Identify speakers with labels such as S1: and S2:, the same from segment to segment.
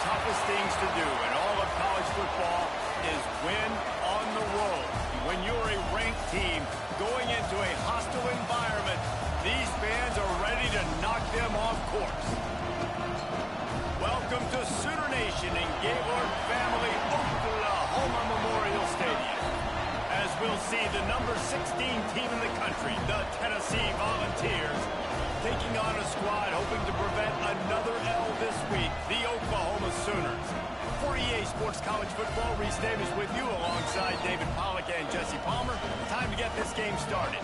S1: toughest things to do in all of college football is win on the road. When you're a ranked team going into a hostile environment, these fans are ready to knock them off course. Welcome to Sooner Nation in Gaylord Family Oklahoma Memorial Stadium. As we'll see the number 16 team in the country, the Tennessee Volunteers, taking on a squad hoping to prevent another L this week, the Oklahoma Sooners. For EA Sports College Football, Reese Davis with you alongside David Pollack and Jesse Palmer. Time to get this game started.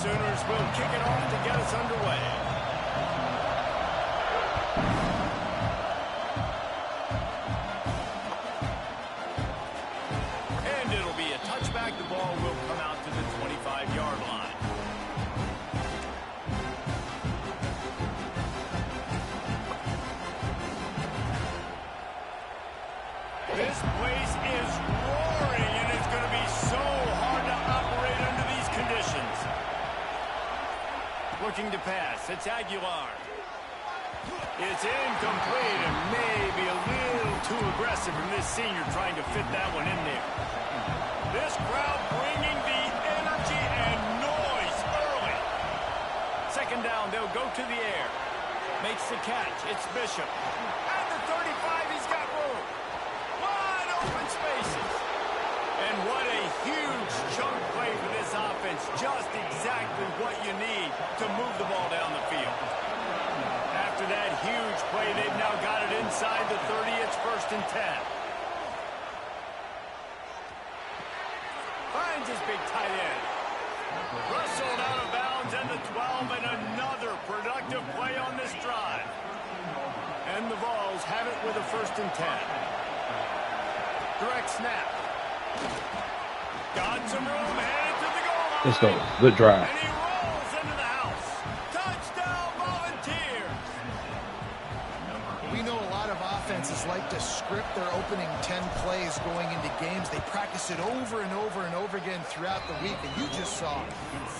S1: Sooners will kick it off to get us underway. And it'll be a touchback. The ball will come out to the 25-yard line. This place is roaring, and it's going to be so hard to operate under these conditions. Looking to pass. It's Aguilar. It's incomplete and maybe a little too aggressive from this senior trying to fit that one in there. This crowd bringing the energy and noise early. Second down, they'll go to the air. Makes the catch. It's Bishop. At the 35, he's got room. Wide open spaces. And what a huge chunk play for this offense. Just exactly what you need to move the ball down the field. After that huge play, they've now got it inside the 30. It's 1st and 10. Finds his big tight end. Rustled out of bounds and the 12, and another productive play on this drive. And the Vols have it with a 1st and 10. Direct snap. Got some room, headed to the goal line.
S2: Let's go. Good drive.
S1: And he rolls into the house. Touchdown, Volunteers.
S3: We know a lot of offenses like to script their opening 10 plays going into games. They practice it over and over and over again throughout the week, and you just saw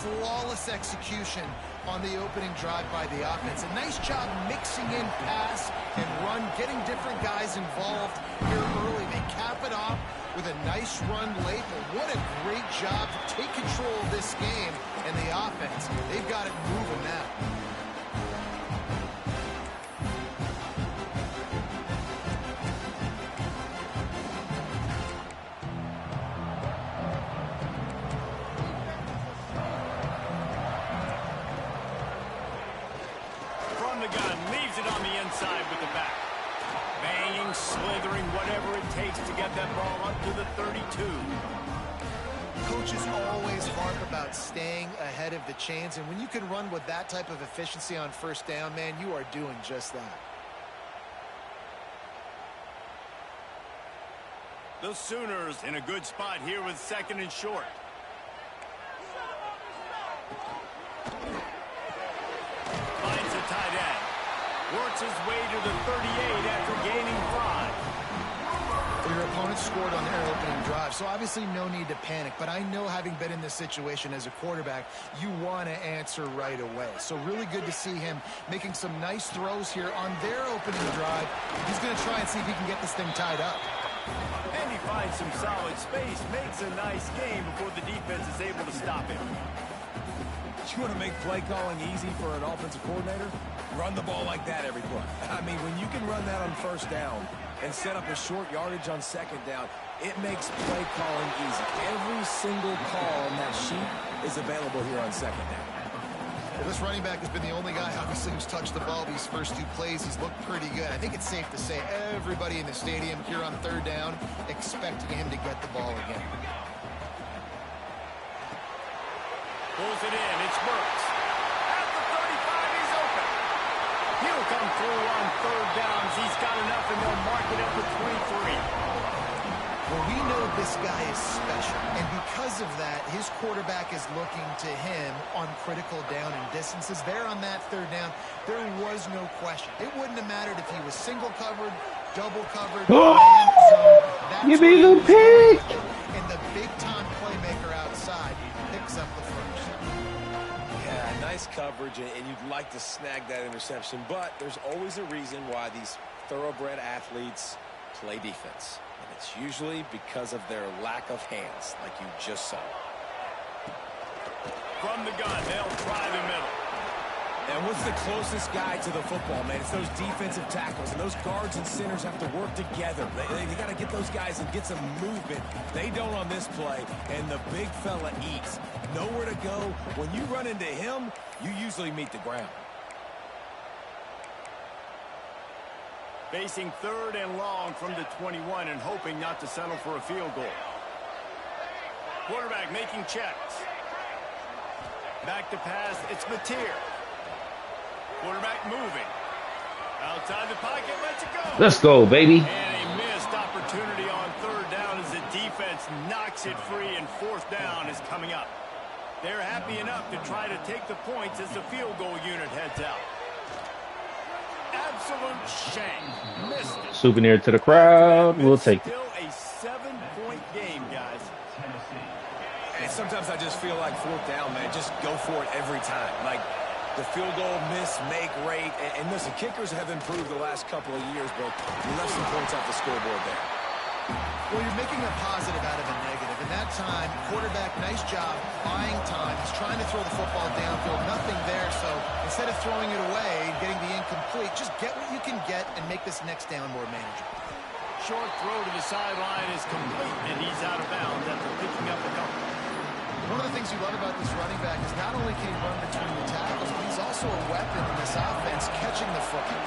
S3: flawless execution on the opening drive by the offense. A nice job mixing in pass and run, getting different guys involved here early. They cap it off with a nice run late, but what a great job to take control of this game and the offense. They've got it moving now.
S1: From the gun, leaves it on the inside with the back. Banging, slithering, whatever it takes to get that ball up to the 32.
S3: Coaches always harp about staying ahead of the chains, and when you can run with that type of efficiency on 1st down, man, you are doing just that.
S1: The Sooners in a good spot here with 2nd and short. Finds a tight end. Works his way to the 38 after gaining 5.
S3: Your opponent scored on their opening drive, so obviously no need to panic. But I know, having been in this situation as a quarterback, you want to answer right away. So really good to see him making some nice throws here on their opening drive. He's going to try and see if he can get this thing tied up.
S1: And he finds some solid space, makes a nice game before the defense is able to stop him.
S4: You want to make play calling easy for an offensive coordinator? Run the ball like that every play. I mean, when you can run that on 1st down and set up a short yardage on 2nd down, it makes play calling easy. Every single call on that sheet is available here on 2nd down.
S3: Well, this running back has been the only guy, obviously, who's touched the ball these first 2 plays. He's looked pretty good. I think it's safe to say everybody in the stadium here on 3rd down expecting him to get the ball again.
S1: Pulls it in. It's Burks. At the 35, he's open. He'll come through on 3rd downs. He's got enough, and they'll mark it up at 23.
S3: Well, we know this guy is special, and because of that, his quarterback is looking to him on critical down and distances. There on that third down, there was no question. It wouldn't have mattered if he was single covered, double covered, man zone.
S2: Give me the pick!
S3: And the big-time playmaker outside picks up the first.
S4: Yeah, nice coverage, and you'd like to snag that interception, but there's always a reason why these thoroughbred athletes play defense. And it's usually because of their lack of hands, like you just saw.
S1: From the gun, they'll try the middle.
S4: And what's the closest guy to the football, man? It's those defensive tackles, and those guards and centers have to work together. They got to get those guys and get some movement. They don't on this play, and the big fella eats. Nowhere to go. When you run into him, you usually meet the ground.
S1: Facing third and long from the 21 and hoping not to settle for a field goal. Quarterback making checks. Back to pass, it's Mateer. Quarterback moving. Outside the pocket, lets it go.
S2: Let's go, baby.
S1: And a missed opportunity on third down as the defense knocks it free, and fourth down is coming up. They're happy enough to try to take the points as the field goal unit heads out. Absolute shame. Missed it.
S2: Souvenir to the crowd. We'll take it.
S1: Still a 7-point game, guys.
S4: And sometimes I just feel like fourth down, man. Just go for it every time. Like the field goal miss, make rate. And listen, kickers have improved the last couple of years, but you left some points off the scoreboard there.
S3: Well, you're making a positive out of a negative. In that time, quarterback, nice job, buying time. He's trying to throw the football downfield. Nothing there, so instead of throwing it away and getting the incomplete, just get what you can get and make this next down more manageable.
S1: Short throw to the sideline is complete, and he's out of bounds after picking up a couple.
S3: One of the things you love about this running back is not only can he run between the tackles, but he's also a weapon in this offense, catching the football.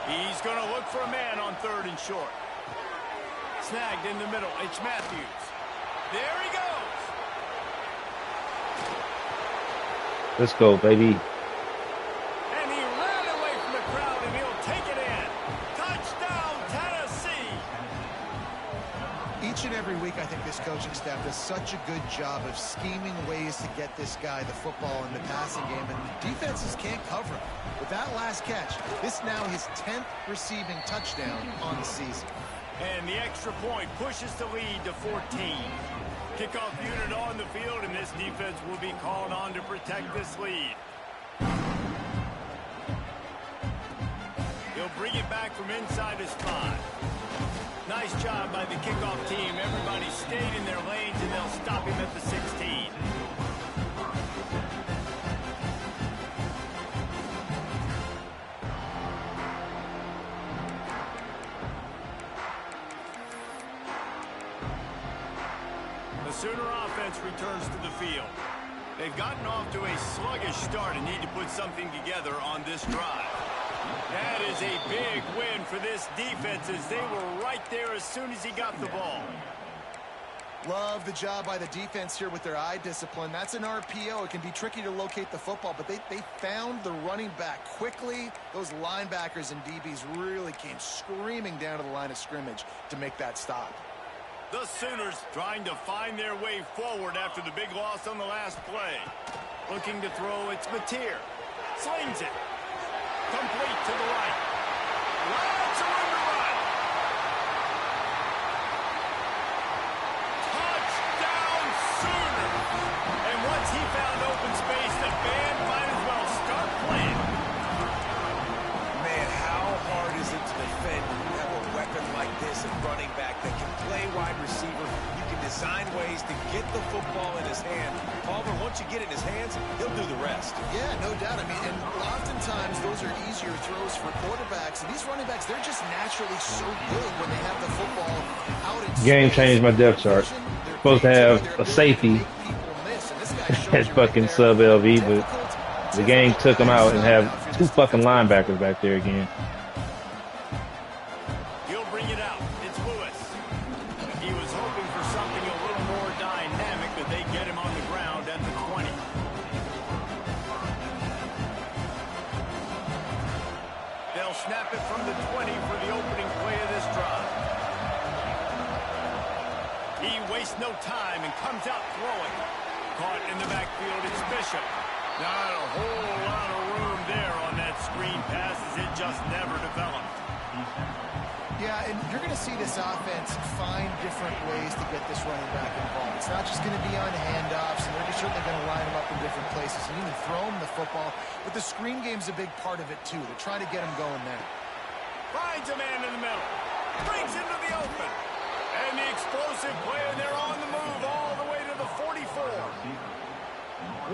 S1: He's going to look for a man on third and short. Snagged in the middle. It's Matthews. There he goes.
S2: Let's go, baby.
S1: And he ran away from the crowd, and he'll take it in. Touchdown, Tennessee.
S3: Each and every week, I think this coaching staff does such a good job of scheming ways to get this guy the football in the passing game, and the defenses can't cover him. With that last catch, this now his 10th receiving touchdown on the season.
S1: And the extra point pushes the lead to 14. Kickoff unit on the field, and this defense will be called on to protect this lead. He'll bring it back from inside his 5. Nice job by the kickoff team. Everybody stayed in their lanes, and they'll stop him at the 16. The Sooner offense returns to the field. They've gotten off to a sluggish start and need to put something together on this drive. That is a big win for this defense as they were right there as soon as he got the ball.
S3: Love the job by the defense here with their eye discipline. That's an RPO. It can be tricky to locate the football, but they found the running back quickly. Those linebackers and DBs really came screaming down to the line of scrimmage to make that stop.
S1: The Sooners trying to find their way forward after the big loss on the last play. Looking to throw, it's Mateer. Slings it. Complete to the right. Lots of room to run. Touchdown Sooners. And once he found open space, the band might as well start playing.
S4: Man, how hard is it to defend when you have a weapon like this, a running back that can play wide receiver? You can design ways to get the football in his hand. However, once you get it in his hands, he'll do the rest.
S3: Yeah, no doubt. I mean, and oftentimes those are easier throws for quarterbacks. And these running backs, they're just naturally so good when they have the football out in
S2: Game
S3: space.
S2: changed my depth chart. Supposed to have a safety at fucking sub LV, but the game took him out and have 2 fucking linebackers back there again.
S1: He'll bring it out. It's Lewis. He was hoping for something a little more dynamic, but they get him on the ground at the 20. They'll snap it from the 20 for the opening play of this drive. He wastes no time and comes out throwing. Caught in the backfield, it's Bishop. Not a whole lot of room there on that screen pass as it just never developed.
S3: Yeah, and you're going to see this offense find different ways to get this running back involved. It's not just going to be on handoffs, and they're certainly going to line him up in different places and even throw him the football. But the screen game's a big part of it, too. They're trying to get him going there.
S1: Finds a man in the middle. Brings him to the open. And the explosive play, and they're on the move all the way to the 44.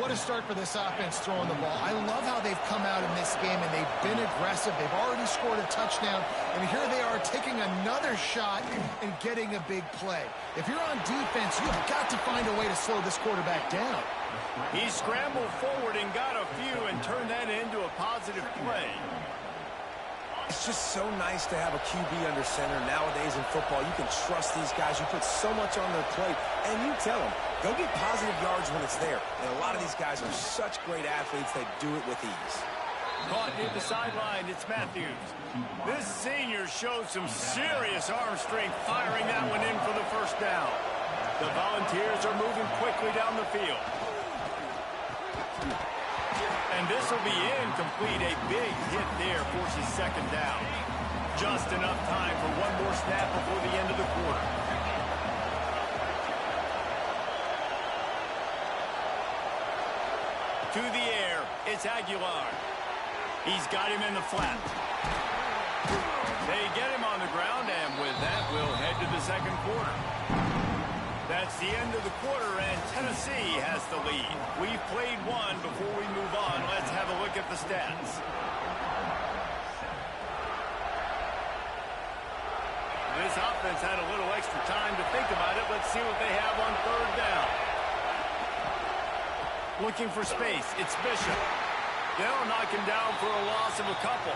S3: What a start for this offense throwing the ball. I love how they've come out in this game, and they've been aggressive. They've already scored a touchdown, and here they are taking another shot and getting a big play. If you're on defense, you've got to find a way to slow this quarterback down.
S1: He scrambled forward and got a few and turned that into a positive play.
S4: It's just so nice to have a QB under center. Nowadays in football, you can trust these guys. You put so much on their plate, and you tell them, go get positive yards when it's there. And a lot of these guys are such great athletes, they do it with ease.
S1: Caught near the sideline, it's Matthews. This senior shows some serious arm strength, firing that one in for the first down. The Volunteers are moving quickly down the field. And this will be incomplete. A big hit there forces second down. Just enough time for one more snap before the end of the quarter. To the air, it's Aguilar. He's got him in the flat. They get him on the ground, and with that, we'll head to the second quarter. That's the end of the quarter, and Tennessee has the lead. We've played one. Before we move on, let's have a look at the stats. This offense had a little extra time to think about it. Let's see what they have on third down. Looking for space, it's Bishop. They'll knock him down for a loss of a couple.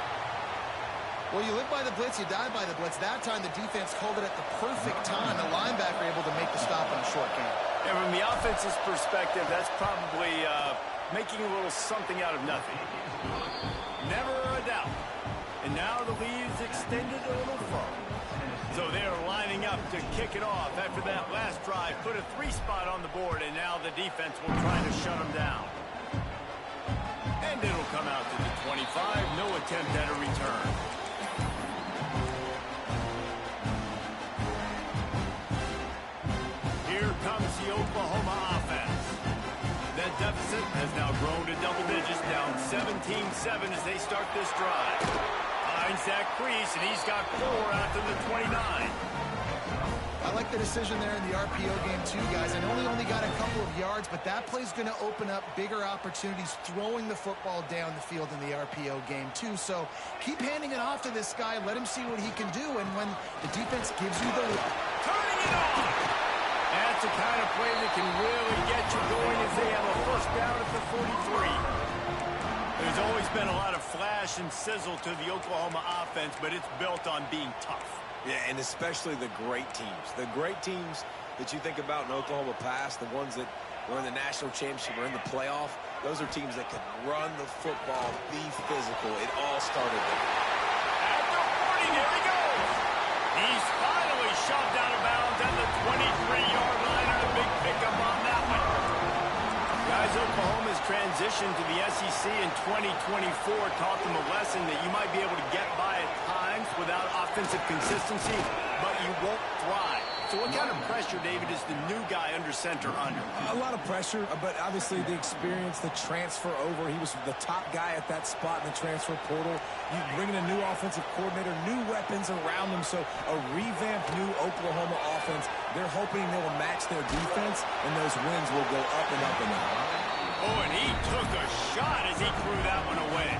S3: Well, you live by the blitz, you die by the blitz. That time, the defense called it at the perfect time. The linebacker able to make the stop on a short game.
S1: And from the offense's perspective, that's probably making a little something out of nothing. Never a doubt. And now the lead is extended a little further. So they're lining up to kick it off after that last drive. Put a 3-spot on the board, and now the defense will try to shut them down. And it'll come out to the 25. No attempt at a return. Here comes the Oklahoma offense. That deficit has now grown to double digits, down 17-7 as they start this drive. Finds that crease, and he's got 4 after the 29.
S3: I like the decision there in the RPO game too, guys. I know he only got a couple of yards, but that play's going to open up bigger opportunities throwing the football down the field in the RPO game too. So keep handing it off to this guy. Let him see what he can do, and when the defense gives you the
S1: Turning it on! That's the kind of play that can really get you going as they have a first down at the 43. There's always been a lot of flash and sizzle to the Oklahoma offense, but it's built on being tough.
S4: Yeah, and especially the great teams. The great teams that you think about in Oklahoma past, the ones that were in the national championship or in the playoff, those are teams that can run the football, be physical. It all started there.
S1: At the 40, there he goes. He's finally shoved out of bounds at the 23-yard line, and a big pickup on that one. Guys, Oklahoma's transition to the SEC in 2024 taught them a lesson that you might be able to get by at times without offensive consistency, but you won't thrive. So what kind of pressure, David, is the new guy under center under?
S4: A lot of pressure, but obviously the experience, the transfer over. He was the top guy at that spot in the transfer portal. You bring in a new offensive coordinator, new weapons around him, so a revamped new Oklahoma offense. They're hoping they will match their defense, and those wins will go up and up and up.
S1: Oh, and he took a shot as he threw that one away.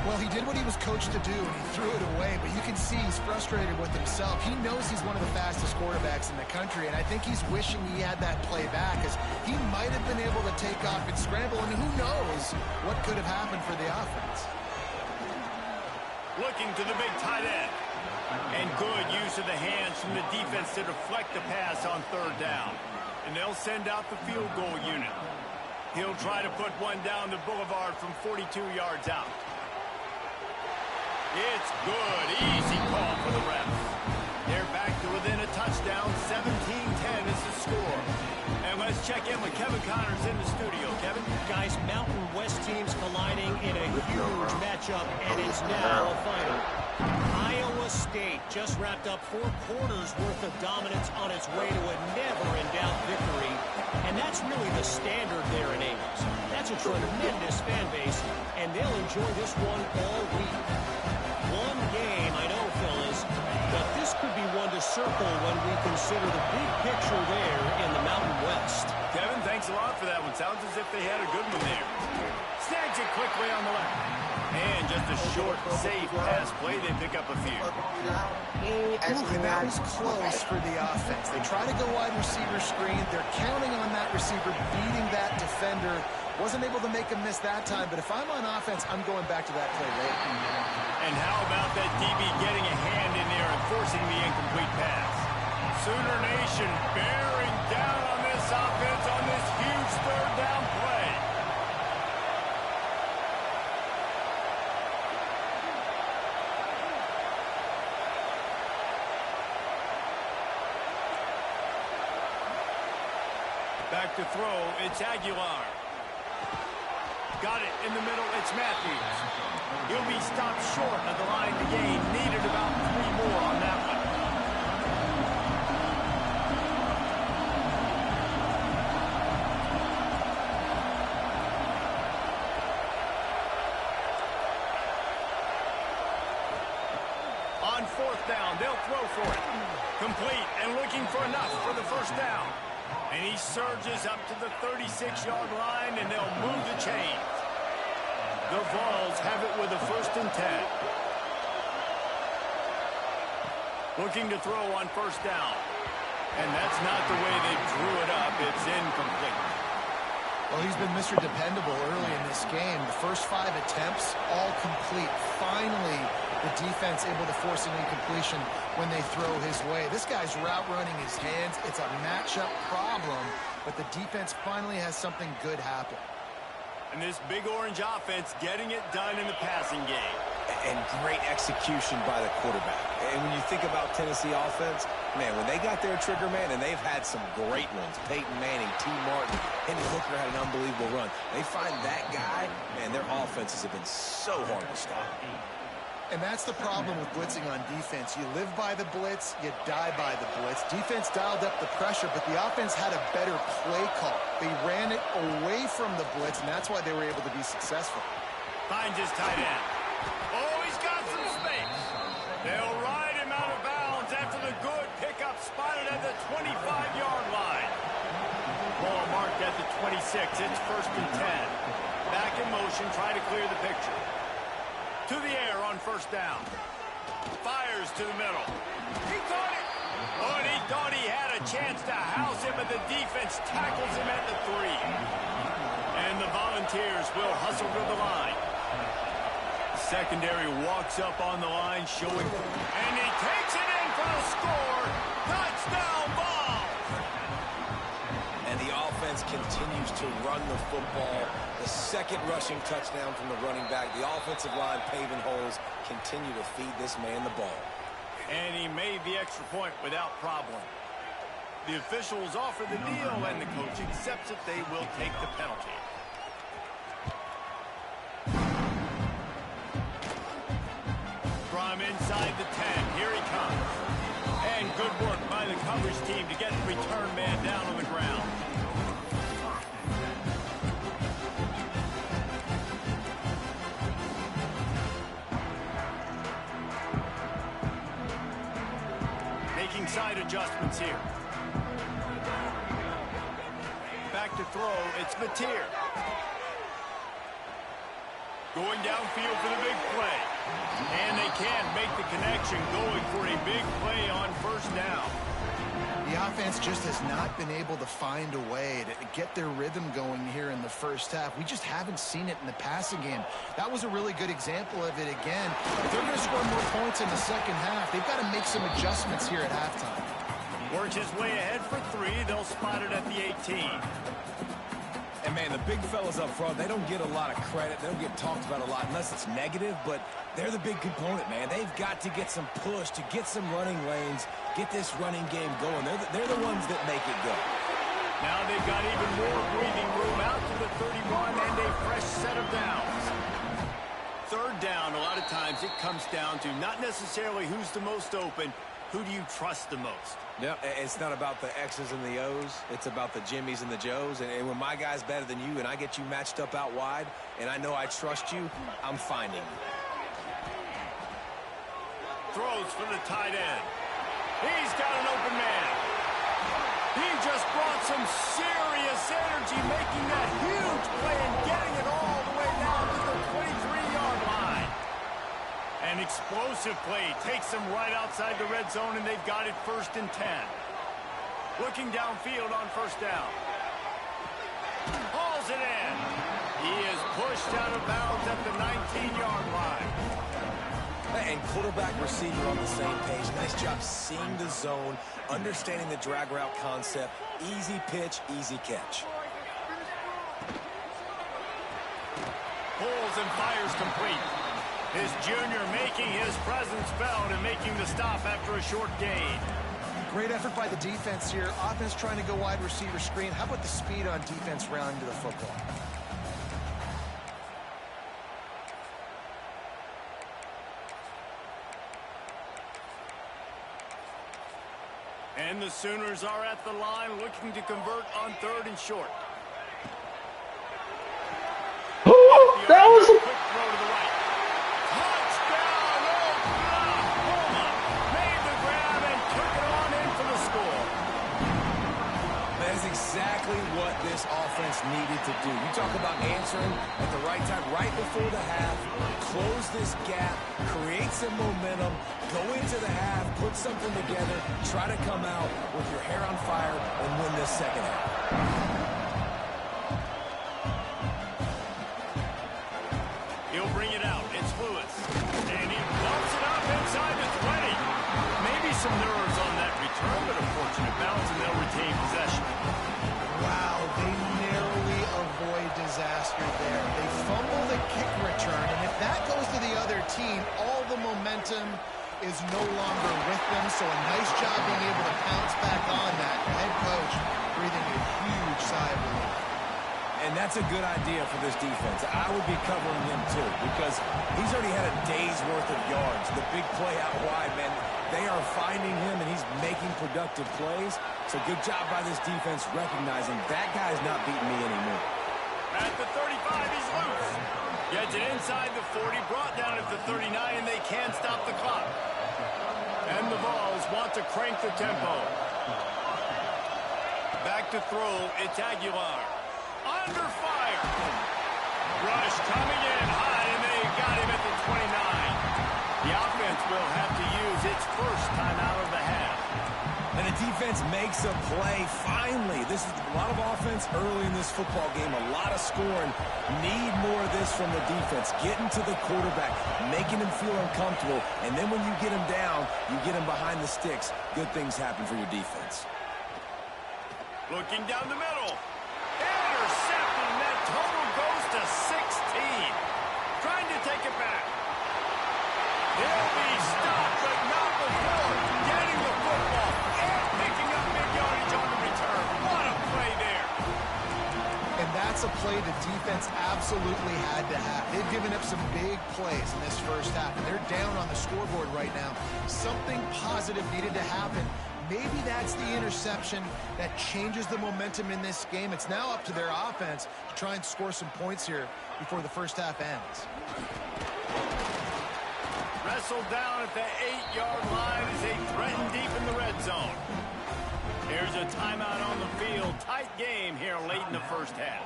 S3: Well, he did what he was coached to do, and he threw it away, but you can see he's frustrated with himself. He knows he's one of the fastest quarterbacks in the country, and I think he's wishing he had that play back, as he might have been able to take off and scramble, and who knows what could have happened for the offense.
S1: Looking to the big tight end. And good use of the hands from the defense to deflect the pass on third down. And they'll send out the field goal unit. He'll try to put one down the boulevard from 42 yards out. It's good. Easy call for the refs. They're back to within a touchdown, 17-10 score. And let's check in with Kevin Connors in the studio. Kevin?
S5: Guys, Mountain West teams colliding in a huge matchup, and it's now a final. Iowa State just wrapped up 4 quarters worth of dominance on its way to a never-in-doubt victory, and that's really the standard there in Ames. That's a tremendous fan base, and they'll enjoy this one all week. One game, I know, fellas, but this could be one to circle when we consider the big picture there in the Mountain West.
S1: Kevin, thanks a lot for that one. Sounds as if they had a good one there. Snags it quickly on the left. And just a short, safe pass play. They pick up a few.
S3: And that was close for the offense. They try to go wide receiver screen. They're counting on that receiver beating that defender. Wasn't able to make him miss that time, but if I'm on offense, I'm going back to that play late.
S1: And how about that DB getting a hand in there and forcing the incomplete pass? Sooner Nation bearing down on this offense on this huge third down play. Back to throw, it's Aguilar. Got it in the middle, it's Matthews. He'll be stopped short of the line to gain. Needed about 3 more on that one. On 4th down, they'll throw for it. Complete and looking for enough for the first down. And he surges up to the 36-yard line, and they'll move the chains. The Vols have it with a 1st and 10. Looking to throw on 1st down. And that's not the way they drew it up. It's incomplete.
S3: Well, he's been Mr. Dependable early in this game. The first 5 attempts, all complete. Finally, the defense able to force an incompletion when they throw his way. This guy's route running his hands. It's a matchup problem, but the defense finally has something good happen.
S1: And this big orange offense getting it done in the passing game.
S4: And great execution by the quarterback. And when you think about Tennessee offense, man, when they got their trigger man, and they've had some great ones. Peyton Manning, T. Martin, Henry Hooker had an unbelievable run. They find that guy, man, their offenses have been so hard to stop.
S3: And that's the problem with blitzing on defense. You live by the blitz, you die by the blitz. Defense dialed up the pressure, but the offense had a better play call. They ran it away from the blitz, and that's why they were able to be successful.
S1: Finds his tight end. Oh, he's got some space. They'll ride him out of bounds after the good pickup spotted at the 25-yard line. Ball marked at the 26. It's 1st and 10. Back in motion, trying to clear the picture. To the air on 1st down. Fires to the middle. He caught it. Oh, and he thought he had a chance to house him, but the defense tackles him at the 3. And the Volunteers will hustle to the line. Secondary walks up on the line, showing, and he takes it in for the score. Touchdown, Vols!
S4: And the offense continues to run the football. The 2nd rushing touchdown from the running back. The offensive line paving holes, continue to feed this man the ball.
S1: And he made the extra point without problem. The officials offer the deal, and the coach accepts it. They will take the penalty. From inside the 10, here he comes. And good work by the coverage team to get the return man down on the ground. Making side adjustments here. Back to throw, it's Mateer. Going downfield for the big play. And they can't make the connection, going for a big play on 1st down.
S3: The offense just has not been able to find a way to get their rhythm going here in the first half. We just haven't seen it in the passing game. That was a really good example of it again. If they're going to score more points in the second half, they've got to make some adjustments here at halftime.
S1: Works his way ahead for 3. They'll spot it at the 18.
S4: And, man, the big fellas up front, they don't get a lot of credit. They don't get talked about a lot unless it's negative, but they're the big component, man. They've got to get some push, to get some running lanes, get this running game going. They're the ones that make it go.
S1: Now they've got even more breathing room out to the 31 and a fresh set of downs. Third down, a lot of times it comes down to not necessarily who's the most open, who do you trust the most?
S4: No, it's not about the X's and the O's. It's about the Jimmies and the Joes. And when my guy's better than you and I get you matched up out wide and I know I trust you, I'm finding you.
S1: Throws for the tight end. He's got an open man. He just brought some serious energy, making that huge play and getting it all the way down to the 23-yard line. An explosive play takes them right outside the red zone, and they've got it 1st and 10. Looking downfield on 1st down. Hauls it in. He is pushed out of bounds at the 19-yard line.
S4: And quarterback receiver on the same page. Nice job seeing the zone, understanding the drag route concept. Easy pitch, easy catch.
S1: Pulls and fires complete. His junior making his presence felt and making the stop after a short gain.
S3: Great effort by the defense here. Offense trying to go wide receiver screen. How about the speed on defense rounding to the football?
S1: And the Sooners are at the line looking to convert on 3rd and short.
S2: Oh, that was a
S1: quick throw to the right. Touchdown, Oklahoma! Made the grab and took it on in for the score.
S4: That is exactly what this offense needed to do. You talk about answering at the right time, right before the half, close this gap, create some momentum, go into the half, put something together, try to come out with your hair on fire and win this second half.
S1: He'll bring it out. It's Lewis. And he bumps it up inside the 20. Maybe some nerves on that return, but a fortunate bounce, and they'll retain possession.
S3: Wow, they narrowly avoid disaster there. They fumble the kick return, and if that goes to the other team, all the momentum is no longer with them, so a nice job being able to pounce back on that. The head coach breathing a huge sigh of relief.
S4: And that's a good idea for this defense. I would be covering him too because he's already had a day's worth of yards. The big play out wide, man, they are finding him and he's making productive plays. So good job by this defense recognizing that guy's not beating me anymore.
S1: At the 35, he's loose. Gets it inside the 40, brought down at the 39, and they can't stop the clock. And the Vols want to crank the tempo. Back to throw, it's Aguilar. Under fire. Rush coming in high, and they got him at the 29. The offense will have to use its first time out of the half.
S4: And the defense makes a play. Finally, this is a lot of offense early in this football game, a lot of scoring. Need more of this from the defense. Getting to the quarterback, making him feel uncomfortable, and then when you get him down, you get him behind the sticks. Good things happen for your defense.
S1: Looking down the middle. Intercepted, and that total goes to 16. Trying to take it back. He'll be stopped, but not before getting the football and picking up big yardage on the return. What a play there.
S3: And that's a play the defense absolutely had to have. They've given up some big plays in this first half, and they're down on the scoreboard right now. Something positive needed to happen. Maybe that's the interception that changes the momentum in this game. It's now up to their offense to try and score some points here before the first half ends.
S1: Wrestled down at the 8-yard line as they threaten deep in the red zone. Here's a timeout on the field. Tight game here late in the first half.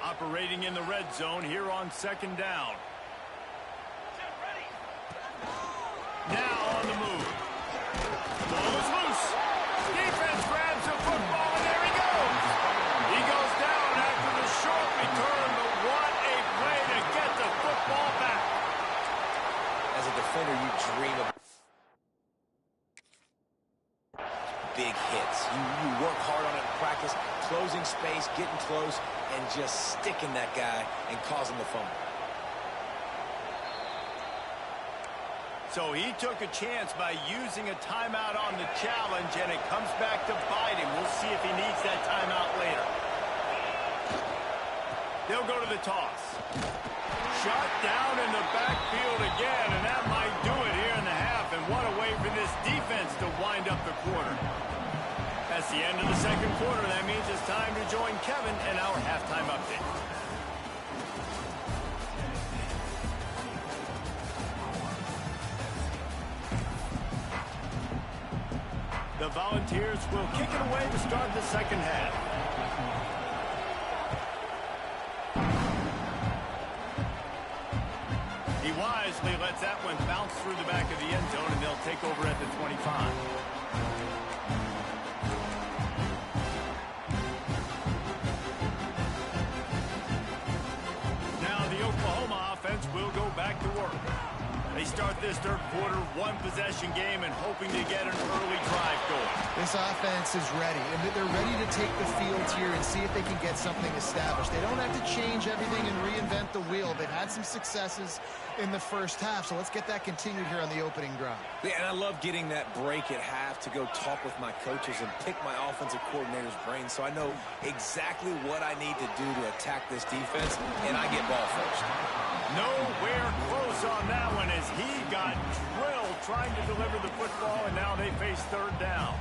S1: Operating in the red zone here on 2nd down. Now on the move. Ball is loose. Defense grabs the football, and there he goes. He goes down after the short return, but what a play to get the football back.
S4: As a defender, you dream of big hits. You work hard on it in practice, closing space, getting close, and just sticking that guy and causing the fumble.
S1: So he took a chance by using a timeout on the challenge, and it comes back to bite him. We'll see if he needs that timeout later. They'll go to the toss. Shot down in the backfield again, and that might do it here in the half. And what a way for this defense to wind up the quarter. That's the end of the second quarter. That means it's time to join Kevin in our halftime update. The Volunteers will kick it away to start the second half. He wisely lets that one bounce through the back of the end zone, and they'll take over at the 25. Now the Oklahoma offense will go back to work. They start this third quarter one-possession game and hoping to get an early drive going.
S3: This offense is ready, and they're ready to take the field here and see if they can get something established. They don't have to change everything and reinvent the wheel. They've had some successes in the first half, so let's get that continued here on the opening drive.
S4: Yeah, and I love getting that break at half to go talk with my coaches and pick my offensive coordinator's brain so I know exactly what I need to do to attack this defense, and I get ball first.
S1: Nowhere close on that one as he got drilled trying to deliver the football, and now they face third down.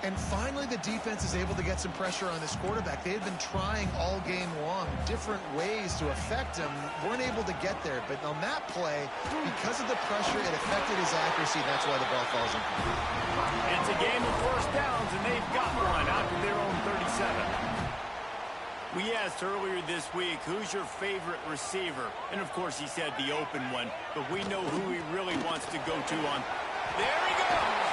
S3: And finally, the defense is able to get some pressure on this quarterback. They had been trying all game long different ways to affect him, weren't able to get there. But on that play, because of the pressure, it affected his accuracy. That's why the ball falls in.
S1: It's a game of first downs, and they've got one out to their own 37. We asked earlier this week, who's your favorite receiver? And, of course, he said the open one. But we know who he really wants to go to on. There he goes!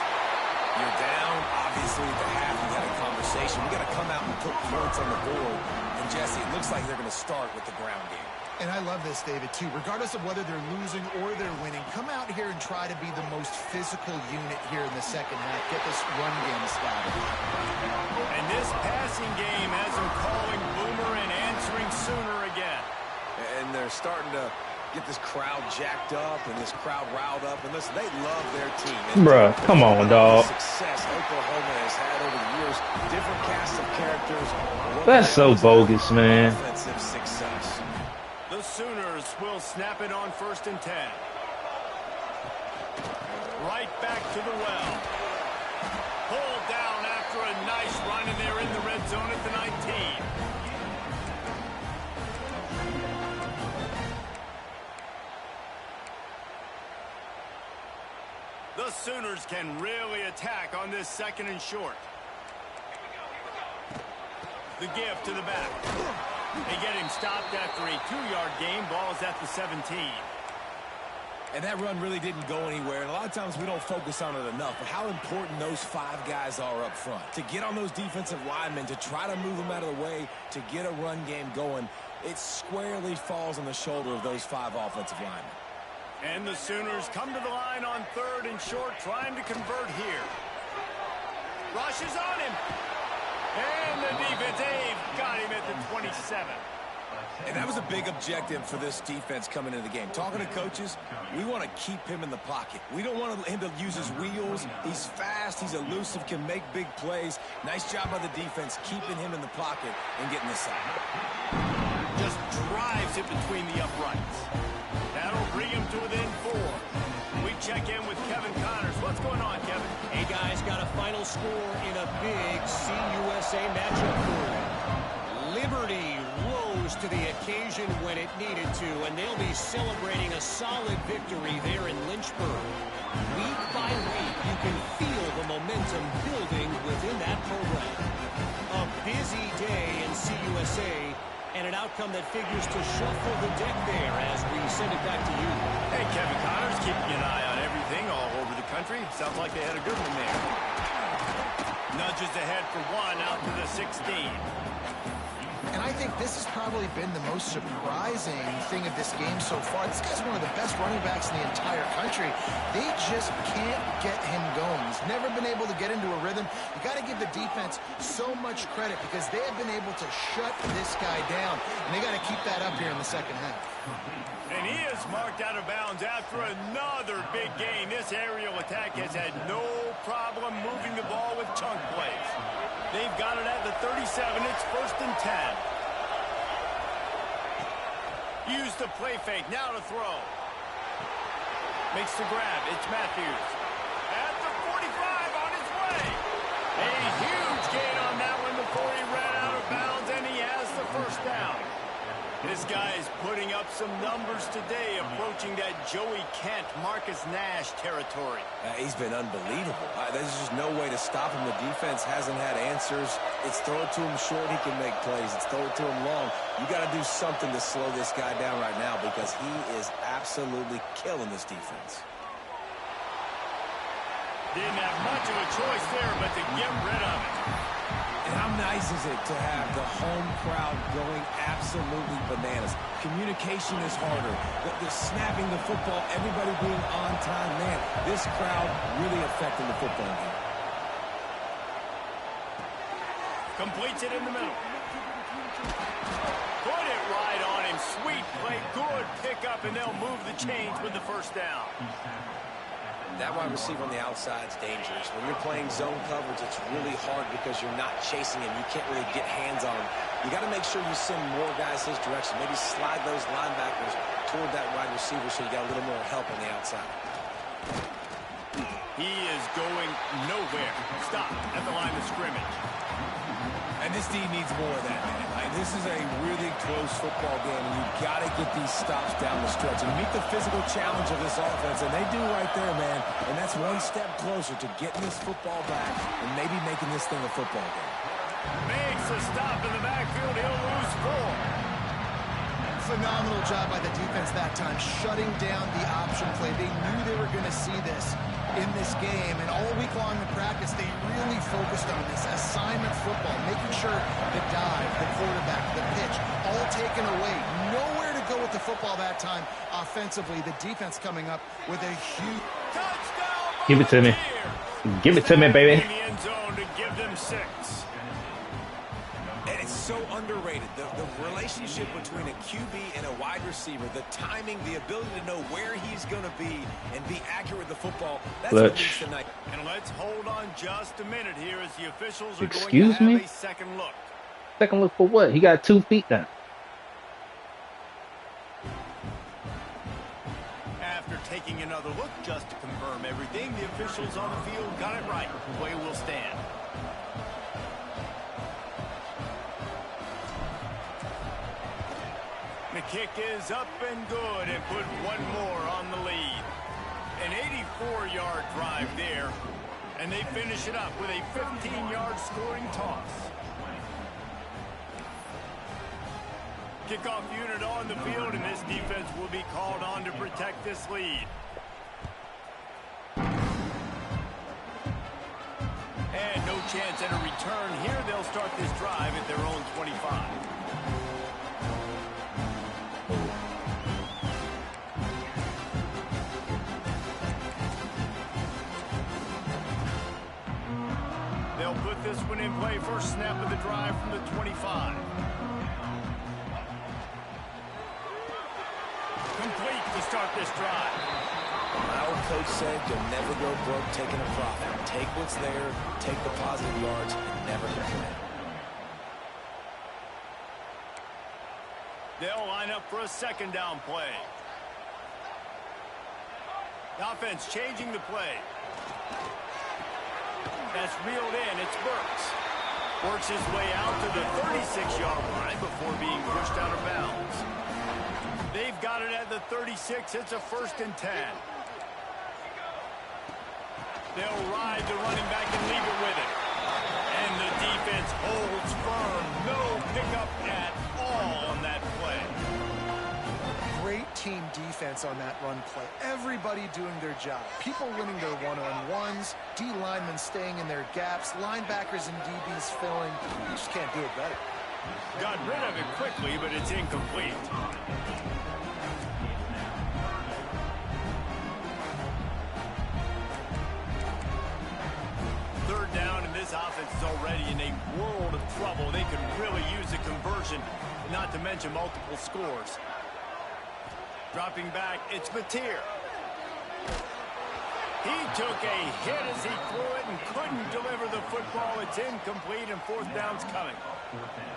S4: You're down. Obviously, at the half, you had a conversation. We got to come out and put points on the board. And, Jesse, it looks like they're going to start with the ground game.
S3: And I love this, David, too. Regardless of whether they're losing or they're winning, come out here and try to be the most physical unit here in the second half. Get this run game established.
S1: And this passing game has them calling Boomer and answering Sooner again.
S4: And they're starting to get this crowd jacked up and this crowd riled up. And listen, they love their team. And
S2: bruh, come on, dog.
S4: Success Oklahoma has had over the years, different casts of characters.
S2: That's so bogus, man.
S4: Offensive success.
S1: The Sooners will snap it on 1st and 10. Right back to the well. Pulled down after a nice run, and they're in the red zone at the 19. The Sooners can really attack on this 2nd and short. The give to the back. They get him stopped after a 2-yard gain. Ball is at the 17.
S4: And that run really didn't go anywhere. And a lot of times we don't focus on it enough. But how important those 5 guys are up front. To get on those defensive linemen, to try to move them out of the way, to get a run game going, it squarely falls on the shoulder of those 5 offensive linemen.
S1: And the Sooners come to the line on 3rd and short, trying to convert here. Rush is on him. And the defense, they've got him at the 27.
S4: And that was a big objective for this defense coming into the game. Talking to coaches, we want to keep him in the pocket. We don't want him to use his wheels. He's fast, he's elusive, can make big plays. Nice job by the defense keeping him in the pocket and getting this sack.
S1: Just drives it between the uprights. That'll bring him to within 4. We check in with Kevin Connors. What's going on, Kevin?
S5: Hey, guys, got a final score in a big CUSA matchup for you. Liberty rose to the occasion when it needed to, and they'll be celebrating a solid victory there in Lynchburg. Week by week, you can feel the momentum building within that program. A busy day in CUSA, and an outcome that figures to shuffle the deck there as we send it back to you.
S1: Hey, Kevin Connors, keeping an eye on everything all over the country. Sounds like they had a good one there. Nudges ahead for 1 out to the 16.
S3: And I think this has probably been the most surprising thing of this game so far. This guy's one of the best running backs in the entire country. They just can't get him going. He's never been able to get into a rhythm. You got to give the defense so much credit because they have been able to shut this guy down, and they got to keep that up here in the second half.
S1: And he is marked out of bounds after another big gain. This aerial attack has had no problem moving the ball with chunk plays. They've got it at the 37. It's 1st and 10. Use the play fake. Now to throw. Makes the grab. It's Matthews. At the 45 on his way. A huge gain on that one before he ran out of bounds, and he has the 1st down. This guy is putting up some numbers today, approaching that Joey Kent, Marcus Nash territory.
S4: He's been unbelievable. There's just no way to stop him. The defense hasn't had answers. It's throw it to him short, he can make plays. It's throw it to him long. You got to do something to slow this guy down right now because he is absolutely killing this defense.
S1: Didn't have much of a choice there, but to get rid of it.
S4: And how nice is it to have the home crowd going absolutely bananas? Communication is harder. The snapping the football, everybody being on time. Man, this crowd really affecting the football game.
S1: Completes it in the middle. Put it right on him. Sweet play. Good pickup, and they'll move the chains with the 1st down.
S4: That wide receiver on the outside is dangerous. When you're playing zone coverage, it's really hard because you're not chasing him. You can't really get hands on him. You got to make sure you send more guys his direction. Maybe slide those linebackers toward that wide receiver so you got a little more help on the outside.
S1: He is going nowhere. Stop at the line of scrimmage.
S4: And this team needs more of that, man. This is a really close football game, and you've got to get these stops down the stretch and meet the physical challenge of this offense, and they do right there, man. And that's one step closer to getting this football back and maybe making this thing a football game.
S1: Makes a stop in the backfield. He'll lose 4.
S3: Phenomenal job by the defense that time, shutting down the option play. They knew they were going to see this in this game, and all week long in practice, they really focused on this assignment football, making sure the dive, the quarterback, the pitch, all taken away. Nowhere to go with the football that time offensively. The defense coming up with a huge
S1: Touchdown.
S2: Give it to me. Give it to me, baby.
S1: In the end zone to give them 6.
S4: And it's so underrated. The relationship between a QB and a wide receiver, the timing, the ability to know where he's going to be and be accurate with the football. That's what leads tonight.
S1: And let's hold on just a minute here as the officials are
S2: Excuse
S1: going to
S2: me?
S1: have a second look.
S2: Second look for what? He got 2 feet down.
S1: After taking another look just to confirm everything, the officials on the field got it right. Play will stand. The kick is up and good and put one more on the lead. An 84-yard drive there, and they finish it up with a 15-yard scoring toss. Kickoff unit on the field, and this defense will be called on to protect this lead. And no chance at a return here. They'll start this drive at their own 25. They'll put this one in play. First snap of the drive from the 25. Complete to start this drive.
S4: My old coach said you'll never go broke taking a profit. Take what's there, take the positive yards, and never complain.
S1: They'll line up for a second down play. The offense changing the play. That's reeled in. It's Burks. Works his way out to the 36-yard line before being pushed out of bounds. They've got it at the 36. It's a 1st and 10. They'll ride the running back and leave it with it. And the defense holds firm. No pickup at all on that play.
S3: Great team defense on that run play. Everybody doing their job. People winning their one-on-ones, D linemen staying in their gaps, linebackers and DBs filling. You just can't do it better.
S1: Got rid of it quickly, but it's incomplete. Third down, and this offense is already in a world of trouble. They could really use a conversion, not to mention multiple scores. Dropping back, it's Mateer. He took a hit as he threw it and couldn't deliver the football. It's incomplete, and fourth down's coming.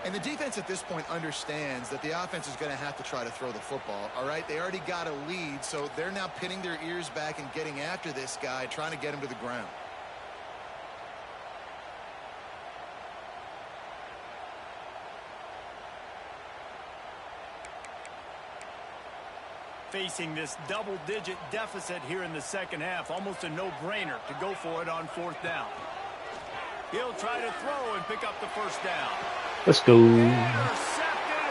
S3: And the defense at this point understands that the offense is going to have to try to throw the football, all right? They already got a lead, so they're now pinning their ears back and getting after this guy, trying to get him to the ground.
S1: Facing this double-digit deficit here in the second half, almost a no-brainer to go for it on fourth down. He'll try to throw and pick up the first down.
S2: Let's go.
S1: Intercepted,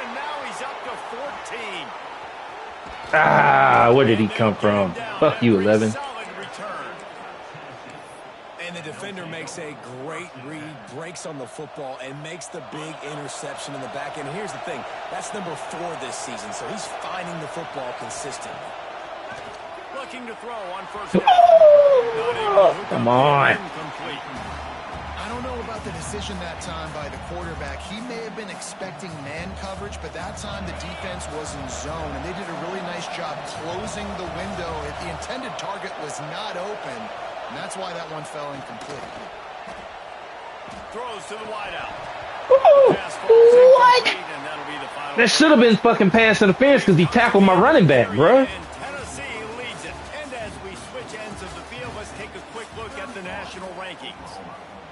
S1: and now he's up to 14.
S2: Ah, where did he come from? Fuck you, 11.
S4: And the defender makes a great read, breaks on the football, and makes the big interception in the back end. Here's the thing. That's number 4 this season, so he's finding the football consistently.
S1: Looking to throw on first down.
S2: Come on.
S3: I don't know about the decision that time by the quarterback. He may have been expecting man coverage, but that time the defense was in zone, and they did a really nice job closing the window. The intended target was not open. And that's why that one fell incomplete.
S1: Throws to the wideout.
S2: What? That should have been fucking pass interference because he tackled my running back, bro.
S1: And Tennessee leads it. And as we switch ends of the field, let's take a quick look at the national rankings.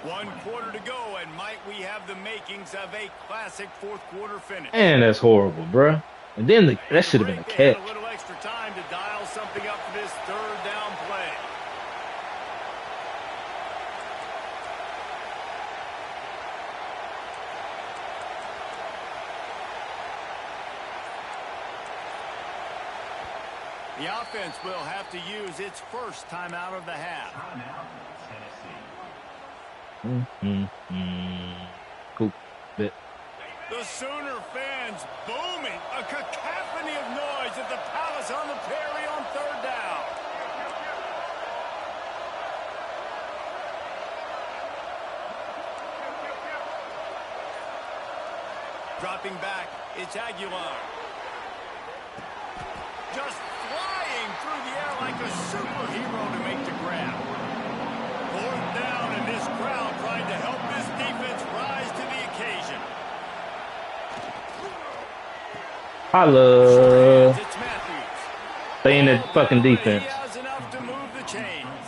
S1: 1 quarter to go, and might we have the makings of a classic fourth quarter finish.
S2: And that's horrible, bro. And then that should have been a catch.
S1: A little extra time to dial something up for this third down play. The offense will have to use its first timeout of the half.
S2: Cool. Bit.
S1: The Sooner fans booming. A cacophony of noise at the Palace on the Prairie on third down. Dropping back, it's Aguilar. Just flying through the air like a superhero to make the grab. Fourth down, and this crowd trying to help this defense rise to the occasion.
S2: Holla.
S1: It's Matthews.
S2: Stay in that fucking defense.
S1: He has enough to move the chains.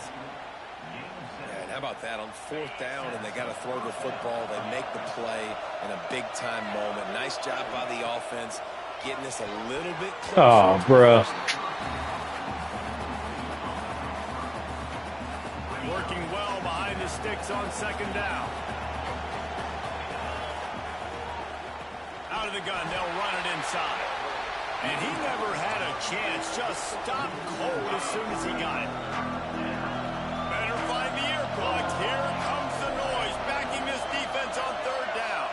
S4: Yeah, and how about that? On fourth down, and they got to throw the football. They make the play in a big-time moment. Nice job by the offense. Getting this a little bit closer.
S2: Oh, bruh.
S1: Working well behind the sticks on second down. Out of the gun, they'll run it inside. And he never had a chance. Just stopped cold as soon as he got it. Better find the ear plugs. Here comes the noise, backing this defense on third down.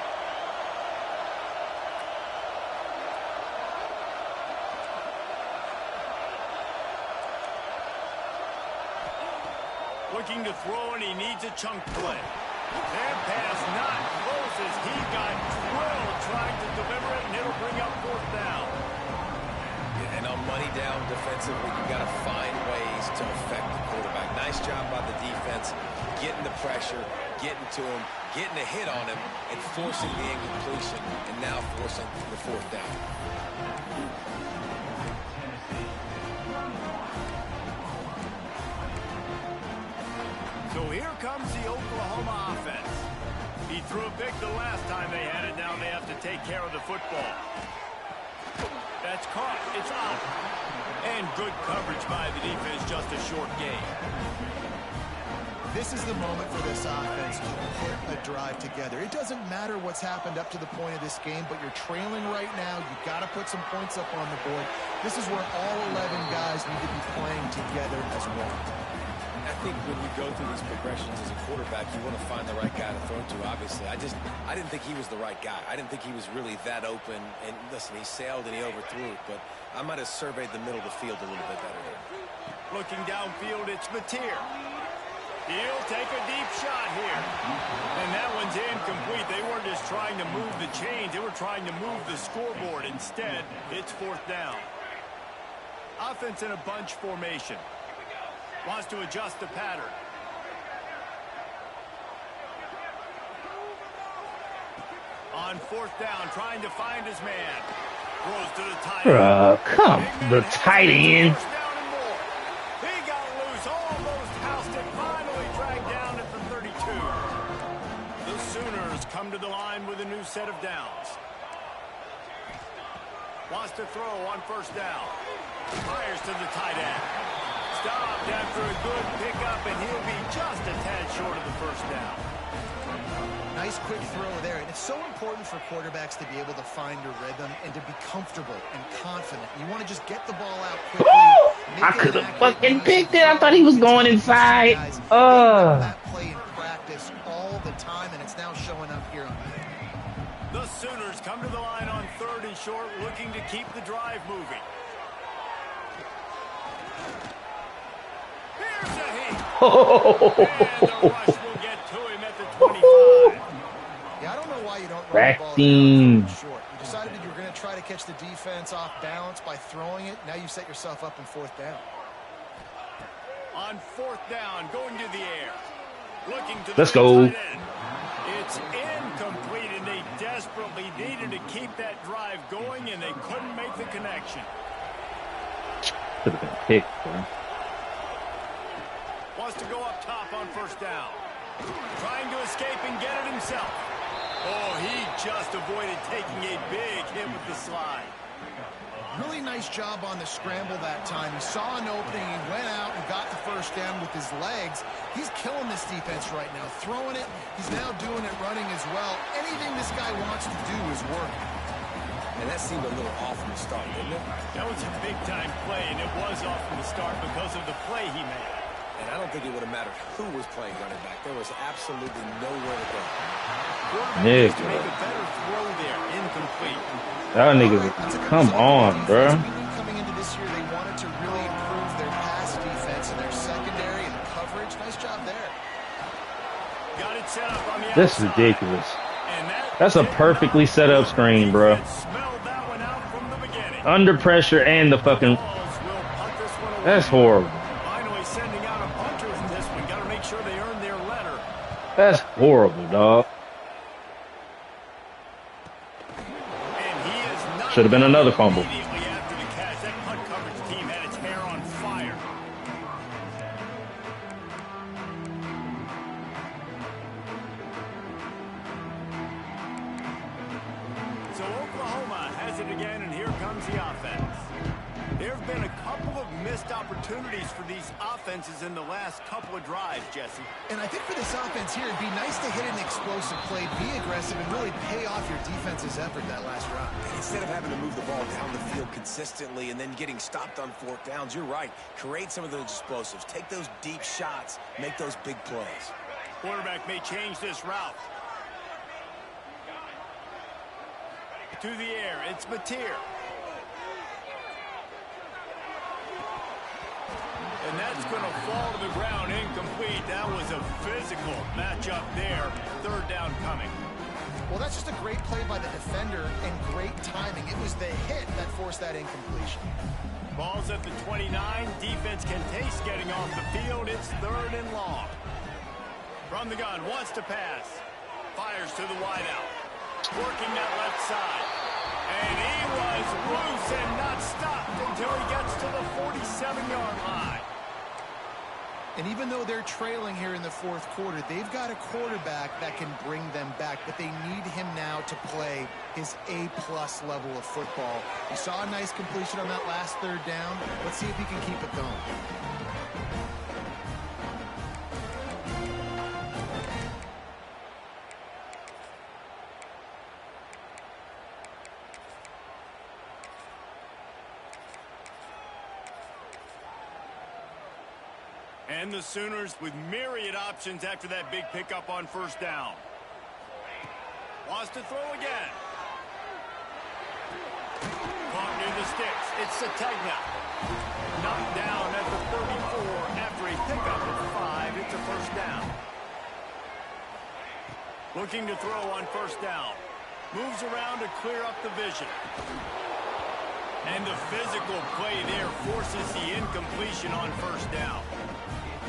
S1: Looking to throw, and he needs a chunk play. That pass not close as he got drilled trying to deliver it, and it'll bring up fourth down.
S4: And on money down defensively, you got to find ways to affect the quarterback. Nice job by the defense, getting the pressure, getting to him, getting a hit on him, and forcing the incompletion, and now forcing the fourth down.
S1: So here comes the Oklahoma offense. He threw a pick the last time they had it. Now they have to take care of the football. That's caught. It's out. And good coverage by the defense. Just a short gain.
S3: This is the moment for this offense to put a drive together. It doesn't matter what's happened up to the point of this game, but you're trailing right now. You've got to put some points up on the board. This is where all 11 guys need to be playing together as one.
S4: I think when you go through these progressions as a quarterback, you want to find the right guy to throw to, obviously. I didn't think he was the right guy. I didn't think he was really that open. And listen, he sailed and he overthrew it, but I might have surveyed the middle of the field a little bit better there.
S1: Looking downfield, it's Mateer. He'll take a deep shot here. And that one's incomplete. They weren't just trying to move the chains. They were trying to move the scoreboard. Instead, it's 4th down. Offense in a bunch formation. Wants to adjust the pattern. On 4th down, trying to find his man. Throws to the tight end.
S2: Come, the tight end.
S1: He got loose, almost housed it, finally dragged down at the 32. The Sooners come to the line with a new set of downs. Wants to throw on 1st down. Fires to the tight end. Stopped after a good pickup, and he'll be just a tad short of the 1st down.
S3: Nice quick throw there. And it's so important for quarterbacks to be able to find a rhythm and to be comfortable and confident. You want to just get the ball out quickly.
S2: I could have fucking picked it. I thought he was going inside.
S3: That play in practice all the time, and it's now showing up here on
S1: the Sooners come to the line on 3rd and short, looking to keep the drive moving. Here's a heat. And the rush will get to him at the 25.
S3: Yeah, I don't know why you don't run the ball there short. You decided that you were going to try to catch the defense off balance by throwing it. Now you set yourself up in 4th down.
S1: On 4th down, going to the air. Looking to the
S2: Let's go.
S1: tight end. It's incomplete, and they desperately needed to keep that drive going, and they couldn't make the connection.
S2: Could have been picked, bro.
S1: Wants to go up top on 1st down. Trying to escape and get it himself. Oh, he just avoided taking a big hit with the slide.
S3: Really nice job on the scramble that time. He saw an opening, he went out and got the 1st down with his legs. He's killing this defense right now, throwing it. He's now doing it running as well. Anything this guy wants to do is working.
S4: And that seemed a little off from the start, didn't it?
S1: That was a big-time play, and it was off from the start because of the play he made.
S4: And I don't think it would have mattered who was playing running back. There was absolutely nowhere to go.
S2: Nick.
S1: To make a better throw there, incomplete.
S2: That nigga, come on, bro.
S3: Coming into this year, they wanted to really improve their pass defense and their secondary and coverage. Nice job there.
S1: Got it set up on the
S2: This is
S1: outside.
S2: ridiculous. That's a perfectly set up screen, bro. Under pressure and the fucking... That's horrible.
S1: Finally sending out a punter in this one. Got to make sure they earn their letter.
S2: That's horrible, dog. Should have been another fumble.
S1: Immediately after the catch, that punt coverage team had its hair on fire. So Oklahoma has it again, and here comes the offense. There have been a couple of missed opportunities for these offenses in the last couple of drives, Jesse.
S3: And I think for this offense here, it'd be nice to hit an explosive play, be aggressive, and really pay off your defense's effort that last drive.
S4: Instead of having to move the ball down the field consistently and then getting stopped on 4th downs, you're right. Create some of those explosives. Take those deep shots. Make those big plays.
S1: Quarterback may change this route. To the air, it's Mateer. And that's going to fall to the ground incomplete. That was a physical matchup there. 3rd down coming.
S3: Well, that's just a great play by the defender and great timing. It was the hit that forced that incompletion.
S1: Ball's at the 29. Defense can taste getting off the field. It's 3rd and long. From the gun, wants to pass. Fires to the wideout. Working that left side. And he was loose and not stopped until he gets to the 47-yard line.
S3: And even though they're trailing here in the 4th quarter, they've got a quarterback that can bring them back, but they need him now to play his A-plus level of football. We saw a nice completion on that last 3rd down. Let's see if he can keep it going.
S1: And the Sooners with myriad options after that big pickup on first down. Wants to throw again. Caught near the sticks. It's Sategna. Knocked down at the 34 after a pickup of 5. It's a first down. Looking to throw on first down. Moves around to clear up the vision. And the physical play there forces the incompletion on first down.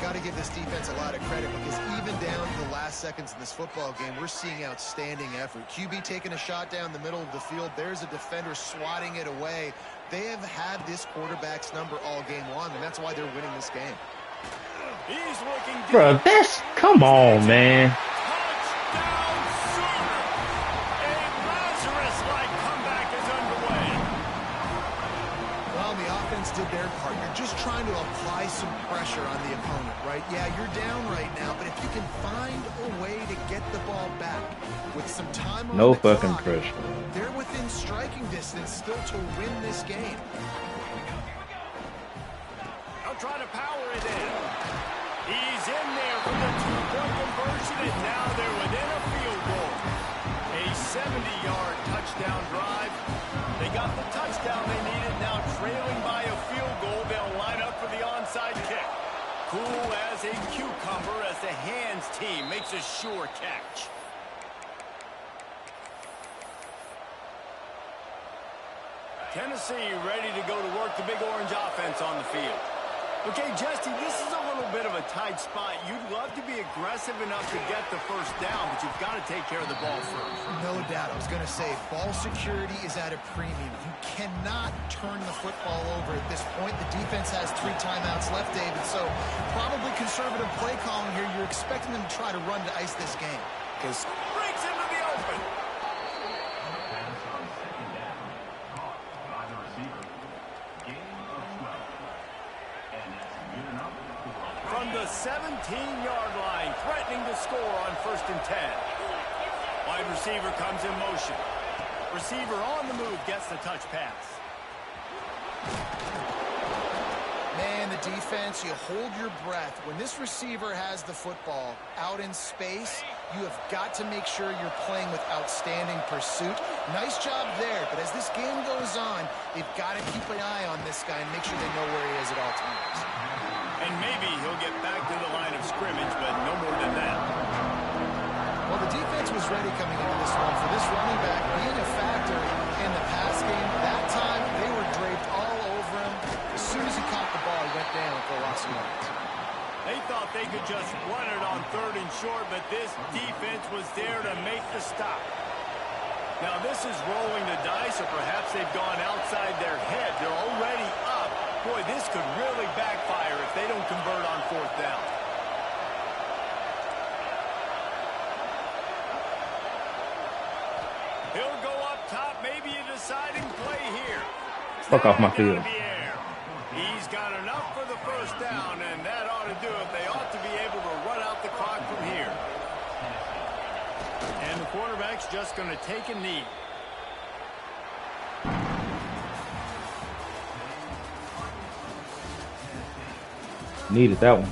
S3: Got to give this defense a lot of credit because even down to the last seconds in this football game, we're seeing outstanding effort. QB taking a shot down the middle of the field. There's a defender swatting it away. They have had this quarterback's number all game long, and that's why they're winning this game.
S1: He's looking deep.
S2: Bro, that's come on, man.
S1: Touchdown, Sooner. A Lazarus-like comeback is underway.
S3: Well, the offense did their part. You're just trying to apply some pressure on the opponent, right? Yeah, you're down right now, but if you can find a way to get the ball back with some time on
S2: No
S3: the
S2: fucking
S3: clock,
S2: pressure.
S3: they're within striking distance still to win this game.
S1: They'll try to power it in. He's in there for the two-point conversion, and now they're within a field goal. A 70-yard touchdown drive. They got the touchdown they needed. Now trailing by a field goal, they'll line up for the onside kick. Cool as a cucumber as the hands team makes a sure catch. Tennessee ready to go to work the Big Orange offense on the field. Okay, Justin, this is a little bit of a tight spot. You'd love to be aggressive enough to get the first down, but you've got to take care of the ball first.
S3: No doubt. I was going to say, ball security is at a premium. You cannot turn the football over at this point. The defense has 3 timeouts left, David, so probably conservative play calling here. You're expecting them to try to run to ice this game.
S1: Breaks into the open. From the 17-yard line, threatening to score on 1st and 10. Wide receiver comes in motion. Receiver on the move gets the touch pass.
S3: Man, the defense, you hold your breath. When this receiver has the football out in space, you have got to make sure you're playing with outstanding pursuit. Nice job there, but as this game goes on, they've got to keep an eye on this guy and make sure they know where he is at all times.
S1: And maybe he'll get back to the line of scrimmage, but no more than that.
S3: Well, the defense was ready coming into this one for this running back being a factor in the pass game. That time, they were draped all over him. As soon as he caught the ball, he went down for a loss of yards.
S1: They thought they could just run it on 3rd and short, but this defense was there to make the stop. Now, this is rolling the dice, or perhaps they've gone outside their head. They're already up. Boy, this could really backfire if they don't convert on 4th down. He'll go up top, maybe a deciding play here.
S2: Fuck off my
S1: Down
S2: field.
S1: in the air. He's got enough for the first down, and that ought to do it. They ought to be able to run out the clock from here. And the quarterback's just going to take a knee.
S2: Needed that one.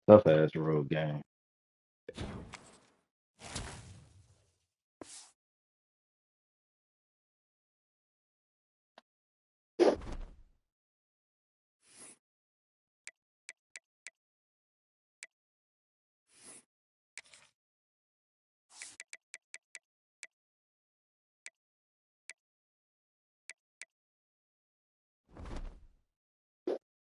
S2: Tough ass road game.